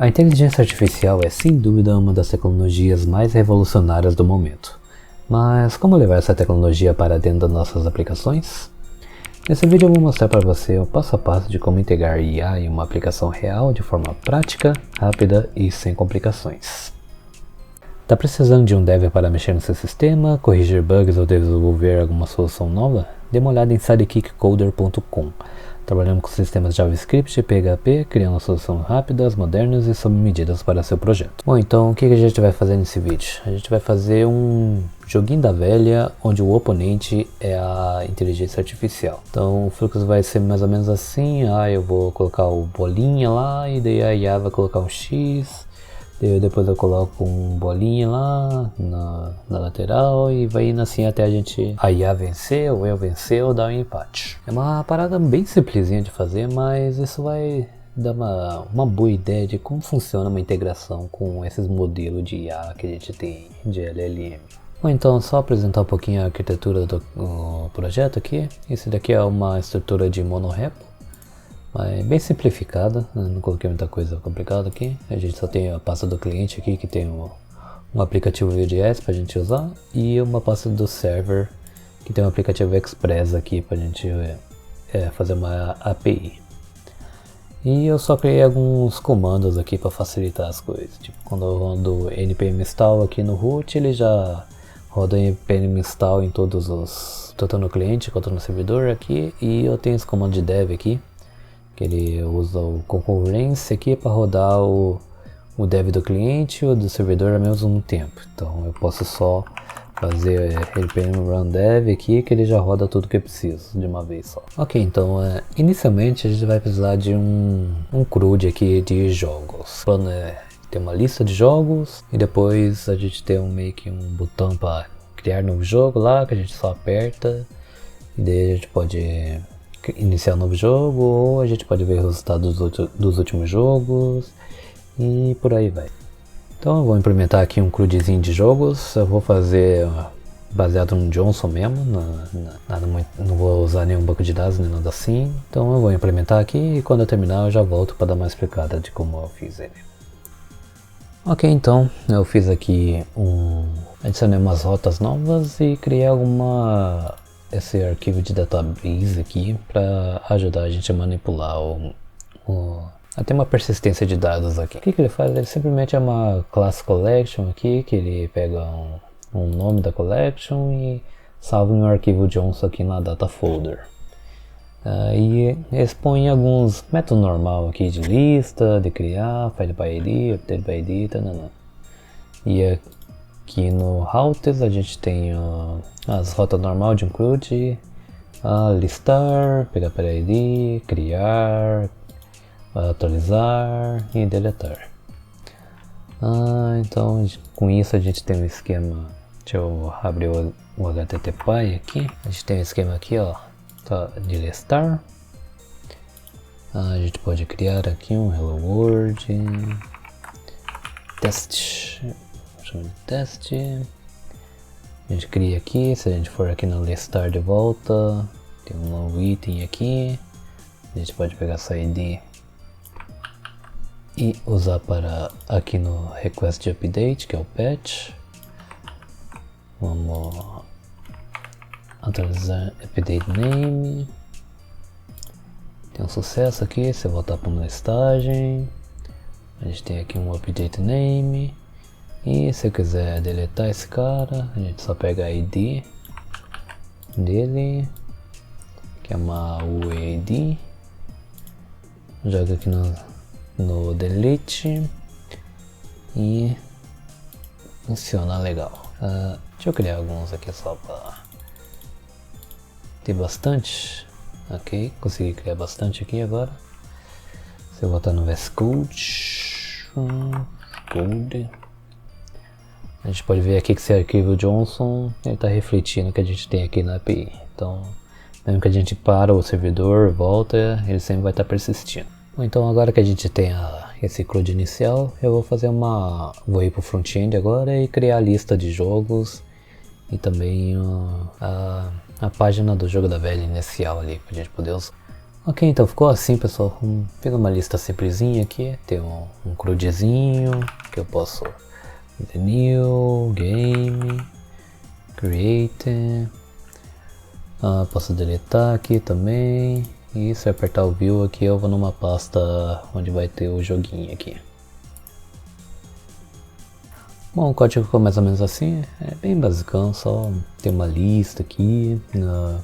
A inteligência artificial é sem dúvida uma das tecnologias mais revolucionárias do momento. Mas como levar essa tecnologia para dentro das nossas aplicações? Nesse vídeo eu vou mostrar para você o passo a passo de como integrar IA em uma aplicação real de forma prática, rápida e sem complicações. Tá precisando de um dev para mexer no seu sistema, corrigir bugs ou desenvolver alguma solução nova? Dê uma olhada em sidekickcoder.com. Trabalhamos com sistemas JavaScript e PHP, criando soluções rápidas, modernas e sob medidas para seu projeto. Bom, então o que a gente vai fazer nesse vídeo? A gente vai fazer um joguinho da velha, onde o oponente é a inteligência artificial. Então o fluxo vai ser mais ou menos assim, eu vou colocar o bolinha lá, e daí a IA vai colocar um X, depois eu coloco um bolinha lá na lateral e vai indo assim até a IA vencer ou eu vencer ou dar um empate. É uma parada bem simplesinha de fazer, mas isso vai dar uma boa ideia de como funciona uma integração com esses modelos de IA que a gente tem de LLM. Bom, então só apresentar um pouquinho a arquitetura do projeto aqui. Esse daqui é uma estrutura de monorepo. Mas bem simplificada, não coloquei muita coisa complicada aqui. A gente só tem a pasta do cliente aqui, que tem um aplicativo Vue.js para a gente usar, e uma pasta do server, que tem um aplicativo Express aqui para a gente fazer uma API. E eu só criei alguns comandos aqui para facilitar as coisas. Tipo, quando eu rodo npm install aqui no root, ele já roda npm install em todos os, tanto no cliente quanto no servidor aqui. E eu tenho esse comando de dev aqui, que ele usa o concurrência aqui para rodar o dev do cliente e o do servidor ao mesmo tempo. Então eu posso só fazer npm run dev aqui, que ele já roda tudo que eu preciso de uma vez só. Ok, então inicialmente a gente vai precisar de um CRUD aqui de jogos. O plano é ter uma lista de jogos e depois a gente tem meio que um botão para criar novo jogo lá, que a gente só aperta e daí a gente pode iniciar um novo jogo, ou a gente pode ver os resultados dos últimos jogos e por aí vai. Então eu vou implementar aqui um CRUDzinho de jogos. Eu vou fazer baseado no Johnson mesmo, não vou usar nenhum banco de dados nem nada assim. Então eu vou implementar aqui e quando eu terminar eu já volto para dar uma explicada de como eu fiz ele. Ok, então eu fiz aqui adicionei umas rotas novas e criei esse arquivo de database aqui para ajudar a gente a manipular a ter uma persistência de dados aqui. O que ele faz? Ele simplesmente é uma class collection aqui, que ele pega um nome da collection e salva em um arquivo JSON aqui na data folder. E expõe alguns métodos normal aqui de lista, de criar, file by id, update by id, e aqui no routes a gente tem as rotas normal de um CRUD, listar, pegar para ID, criar, atualizar e deletar. Então com isso a gente tem um esquema. Deixa eu abrir o HTTPy aqui. A gente tem um esquema aqui de listar. A gente pode criar aqui um hello world, teste. De teste. A gente cria aqui, se a gente for aqui no listar de volta, tem um novo item aqui, a gente pode pegar essa ID e usar para aqui no request de update, que é o patch. Vamos atualizar update name. Tem um sucesso aqui, se eu voltar para uma listagem, a gente tem aqui um update name. E se eu quiser deletar esse cara, a gente só pega a ID dele, que é uma UID, joga aqui no delete e funciona legal. Deixa eu criar alguns aqui só para ter bastante. Ok, consegui criar bastante aqui agora. Se eu botar no VS Code, a gente pode ver aqui que esse arquivo JSON está refletindo o que a gente tem aqui na API. Então, mesmo que a gente para o servidor, volta, ele sempre vai estar persistindo. Bom, então agora que a gente tem esse CRUD inicial, eu vou ir para o front-end agora e criar a lista de jogos e também a página do jogo da velha inicial ali, para a gente poder usar. Ok, então ficou assim, pessoal. Fica uma lista simplesinha aqui. Tem um CRUDzinho que eu posso fazer new, game, create. Posso deletar aqui também. E se eu apertar o view aqui, eu vou numa pasta onde vai ter o joguinho aqui. Bom, o código ficou mais ou menos assim, é bem basicão, só tem uma lista aqui,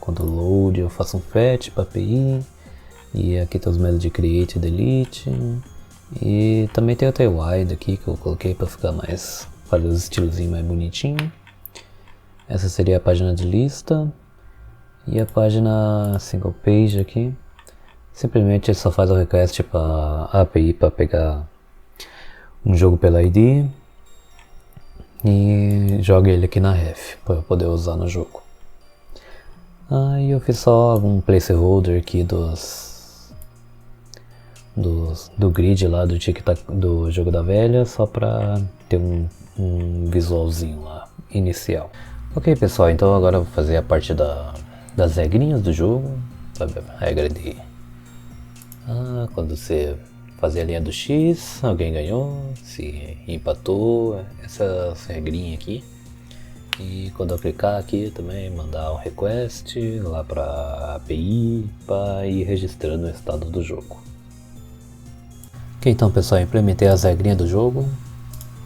quando load eu faço um fetch para API, e aqui tem os métodos de create e delete, e também tem o tailwind aqui que eu coloquei para ficar mais, fazer os estilozinhos mais bonitinho. Essa seria a página de lista, e a página single page aqui, simplesmente só faz o request para a API para pegar um jogo pela ID, e joga ele aqui na ref para poder usar no jogo. E eu fiz só um placeholder aqui do grid lá do do jogo da velha, só para ter um visualzinho lá inicial. Ok, pessoal, então agora eu vou fazer a parte das regrinhas do jogo, sabe, a regra de quando você fazer a linha do X, alguém ganhou, se empatou, essas regrinhas aqui. E quando eu clicar aqui também, mandar um request lá para API para ir registrando o estado do jogo. Ok, então pessoal, implementei as regrinhas do jogo.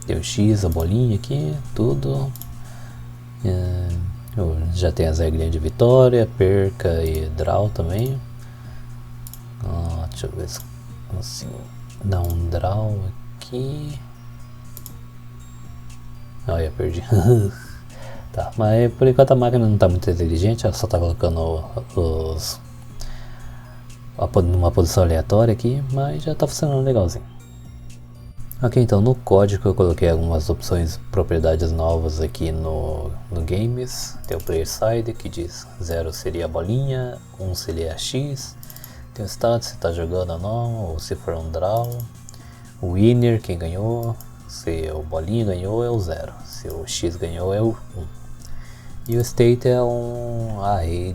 Tem o X, a bolinha aqui, tudo. Eu já tenho as regrinhas de vitória, perca e draw também. Deixa eu ver se consigo dar um draw aqui. Olha, perdi. Tá, mas por enquanto a máquina não está muito inteligente, ela só está colocando numa posição aleatória aqui, mas já está funcionando legalzinho. Ok, então no código eu coloquei algumas opções, propriedades novas aqui no Games. Tem o Player Side que diz 0 seria a bolinha, 1 seria a X. Tem o status se está jogando ou não, ou se for um draw. O winner, quem ganhou, se o bolinha ganhou é o 0, se o X ganhou é o 1. E o state é um array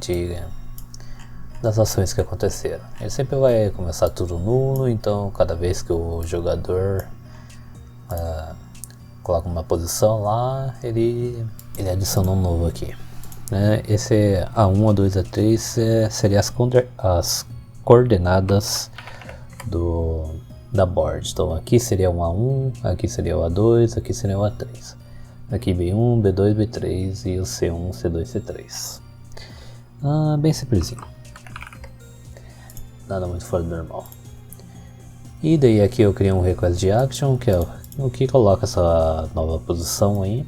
das ações que aconteceram. Ele sempre vai começar tudo nulo, então cada vez que o jogador coloca uma posição lá, ele adiciona um novo aqui. Esse A1, A2, A3 seria as coordenadas da board. Então aqui seria o A1, aqui seria o A2, aqui seria o A3. Aqui B1, B2, B3 e o C1, C2, C3. Bem simplesinho. Nada muito fora do normal. E daí aqui eu criei um request de action, que é o que coloca essa nova posição aí.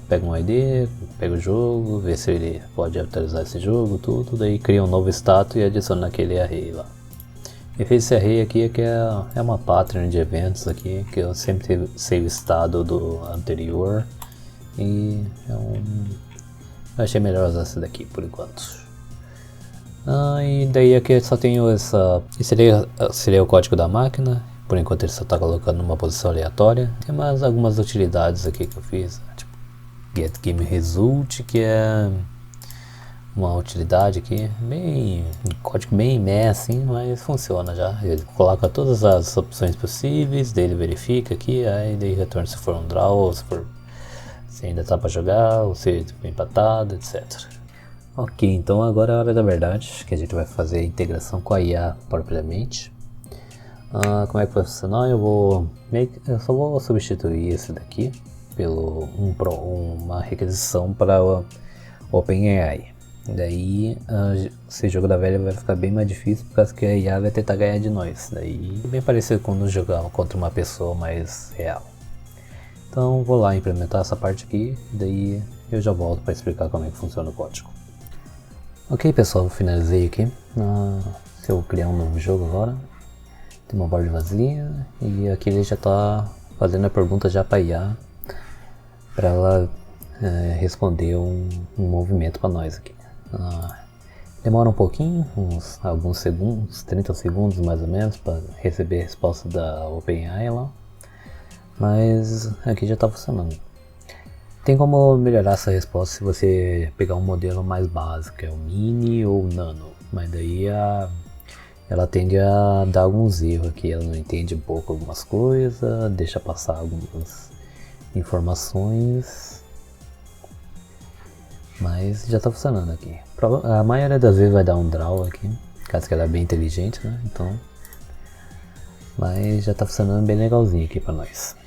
Pega um ID, pega o jogo, vê se ele pode atualizar esse jogo, tudo. Daí cria um novo status e adiciona aquele array lá. E fez esse array aqui que é uma pattern de eventos aqui, que eu sempre sei o estado do anterior. E eu achei melhor usar esse daqui por enquanto. E daí aqui eu só tenho essa. Esse seria o código da máquina. Por enquanto ele só está colocando numa posição aleatória. Tem mais algumas utilidades aqui que eu fiz, tipo get game result, que é uma utilidade aqui, um código bem meh assim, mas funciona já. Ele coloca todas as opções possíveis, daí ele verifica aqui, aí daí retorna se for um draw, ou se ainda tá para jogar, ou se foi empatado, etc. Ok, então agora é a hora da verdade, que a gente vai fazer a integração com a IA propriamente. Como é que vai funcionar? Eu só vou substituir esse daqui pelo uma requisição para o OpenAI. Daí esse jogo da velha vai ficar bem mais difícil, porque que a IA vai tentar ganhar de nós. Daí bem parecido com jogar contra uma pessoa mais real. Então vou lá implementar essa parte aqui, daí eu já volto para explicar como é que funciona o código. Ok pessoal, eu finalizei aqui. Se eu criar um novo jogo agora, tem uma board vazia e aqui ele já está fazendo a pergunta já para a IA, para ela responder um movimento para nós aqui. Demora um pouquinho, alguns segundos, 30 segundos mais ou menos, para receber a resposta da OpenAI lá, mas aqui já está funcionando. Tem como melhorar essa resposta se você pegar um modelo mais básico, que é o Mini ou o Nano, mas daí ela tende a dar alguns erros aqui, ela não entende um pouco algumas coisas, deixa passar algumas informações, mas já está funcionando aqui. A maioria das vezes vai dar um draw aqui, caso que ela é bem inteligente, né? Então, mas já está funcionando bem legalzinho aqui para nós.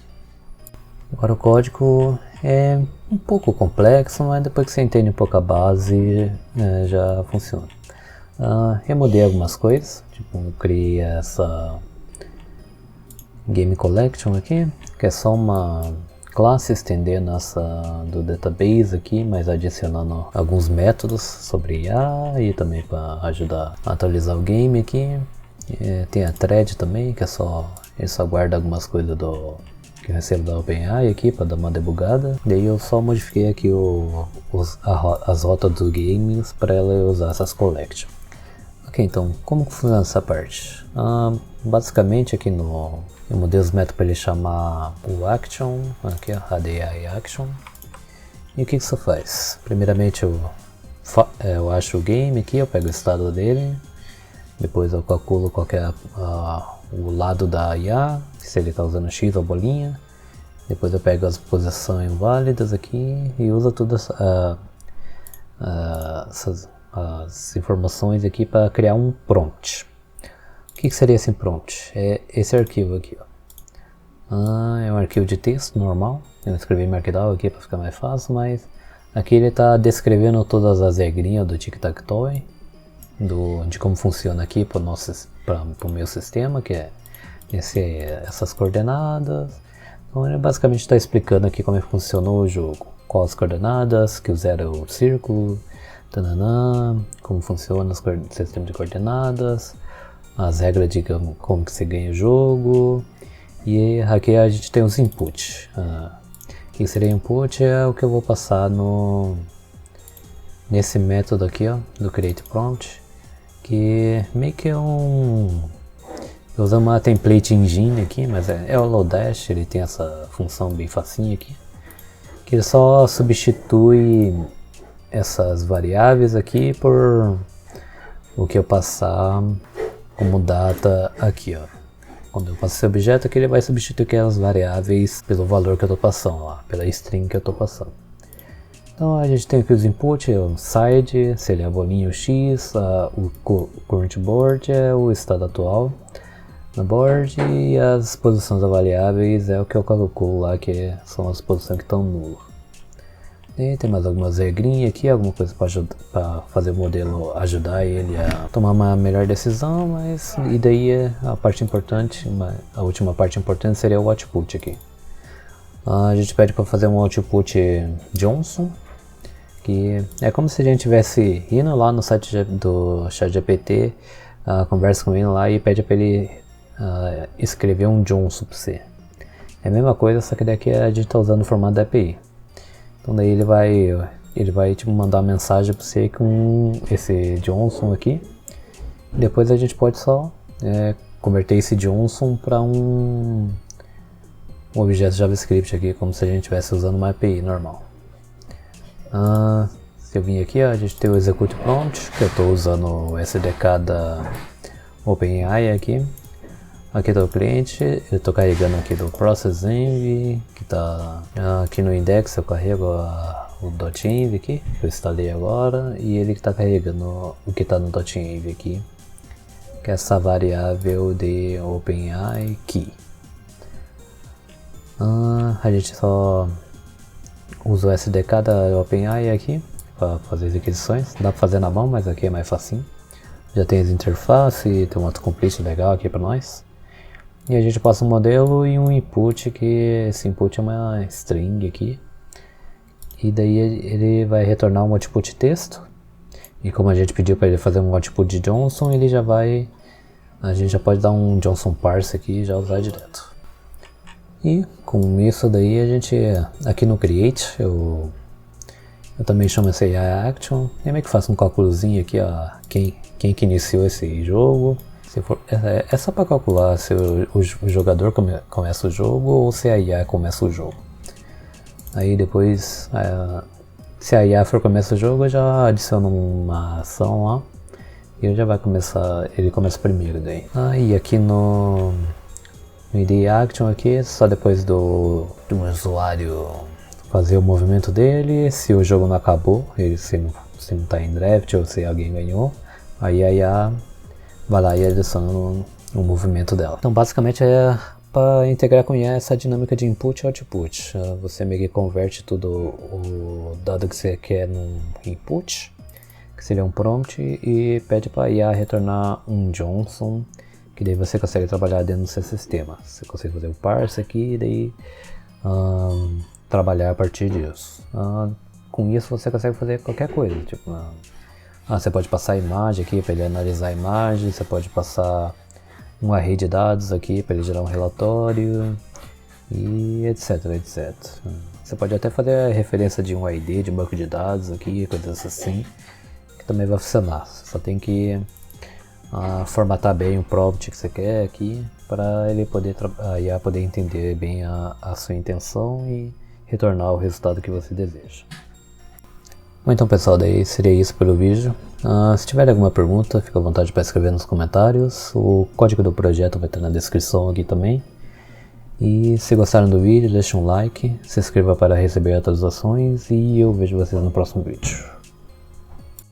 Agora o código é um pouco complexo, mas depois que você entende um pouco a base, já funciona. Remodei algumas coisas, tipo eu criei essa Game Collection aqui, que é só uma classe estendendo essa do database aqui, mas adicionando alguns métodos sobre IA e também para ajudar a atualizar o game aqui. Tem a thread também, que ele só guarda algumas coisas que eu recebo da OpenAI aqui para dar uma debugada. Daí eu só modifiquei aqui as rotas dos games para ela usar essas collections. Ok, então como que funciona essa parte? Basicamente aqui eu mudei os métodos para ele chamar o action, aqui a ADI action. E o que isso faz? Primeiramente eu acho o game aqui, eu pego o estado dele, depois eu calculo qual que é o lado da IA, se ele está usando X ou bolinha. Depois eu pego as posições válidas aqui e uso todas as informações aqui para criar um prompt. O que seria esse prompt? É esse arquivo aqui, ó. É um arquivo de texto normal. Eu escrevi Markdown aqui para ficar mais fácil, mas aqui ele está descrevendo todas as regrinhas do tic-tac-toe, de como funciona aqui para o meu sistema, que é essas coordenadas. Então ele basicamente está explicando aqui como funcionou o jogo, quais as coordenadas, que o 0 é o círculo, como funciona o sistema de coordenadas, as regras de como que você ganha o jogo. E aqui a gente tem os inputs. O que seria input é o que eu vou passar nesse método aqui, ó, do create prompt, que meio que é eu uso uma template engine aqui, mas é o Lodash, ele tem essa função bem facinha aqui, que ele só substitui essas variáveis aqui por o que eu passar como data aqui, ó. Quando eu passo esse objeto aqui, ele vai substituir aquelas variáveis pelo valor que eu estou passando lá, pela string que eu estou passando. Então a gente tem aqui os inputs, o side, se ele é bolinho X, o current board é o estado atual na board, e as posições das variáveis é o que eu calculo lá, que são as posições que estão nulas. E tem mais algumas regrinhas aqui, alguma coisa para fazer o modelo ajudar ele a tomar uma melhor decisão, mas e daí a parte importante, a última parte importante seria o output aqui. A gente pede para fazer um output Johnson, que é como se a gente tivesse indo lá no site do ChatGPT, conversa com ele lá e pede para ele escrever um Johnson para você. É a mesma coisa, só que daqui a gente está usando o formato da API. Então daí ele vai tipo, mandar uma mensagem para você com esse Johnson aqui. Depois a gente pode só converter esse Johnson para um objeto JavaScript aqui, como se a gente estivesse usando uma API normal. Se eu vim aqui, a gente tem o execute prompt, que eu estou usando o SDK da OpenAI aqui. Aqui está o cliente, eu estou carregando aqui do Process Env, que está aqui no index, eu carrego o .env aqui, que eu instalei agora, e ele está carregando o que está no .env aqui, que é essa variável de OpenAI key. A gente só usa o SDK da OpenAI aqui para fazer as requisições. Dá para fazer na mão, mas aqui é mais facinho. Já tem as interfaces, tem um autocomplete legal aqui para nós. E a gente passa um modelo e um input, que esse input é uma string aqui. E daí ele vai retornar um output texto. E como a gente pediu para ele fazer um output de Johnson, a gente já pode dar um Johnson parse aqui e já usar direto. E com isso daí a gente, aqui no create, eu também chamo esse AI action. E meio que faço um cálculozinho aqui, ó, quem que iniciou esse jogo. É só para calcular se o jogador começa o jogo ou se a IA começa o jogo. Aí depois, se a IA for começar o jogo, eu já adiciono uma ação lá. E ele já vai começar, ele começa primeiro daí. E aqui no ID Action aqui, só depois do usuário fazer o movimento dele, se o jogo não acabou, se não tá em draft ou se alguém ganhou, aí a IA vai lá e adiciona o movimento dela. Então basicamente é para integrar com IA essa dinâmica de input e output. Você meio que converte tudo o dado que você quer num input, que seria um prompt, e pede para a IA retornar um JSON, que daí você consegue trabalhar dentro do seu sistema. Você consegue fazer o parse aqui e daí trabalhar a partir disso. Com isso você consegue fazer qualquer coisa, tipo, você pode passar a imagem aqui para ele analisar a imagem, você pode passar um array de dados aqui para ele gerar um relatório, e etc, etc. Você pode até fazer a referência de um ID, de um banco de dados aqui, coisas assim, que também vai funcionar. Você só tem que formatar bem o prompt que você quer aqui, para ele poder a IA poder entender bem a sua intenção e retornar o resultado que você deseja. Bom, então pessoal, daí seria isso pelo vídeo. Se tiver alguma pergunta, fica à vontade para escrever nos comentários. O código do projeto vai estar na descrição aqui também. E se gostaram do vídeo, deixe um like, se inscreva para receber atualizações e eu vejo vocês no próximo vídeo.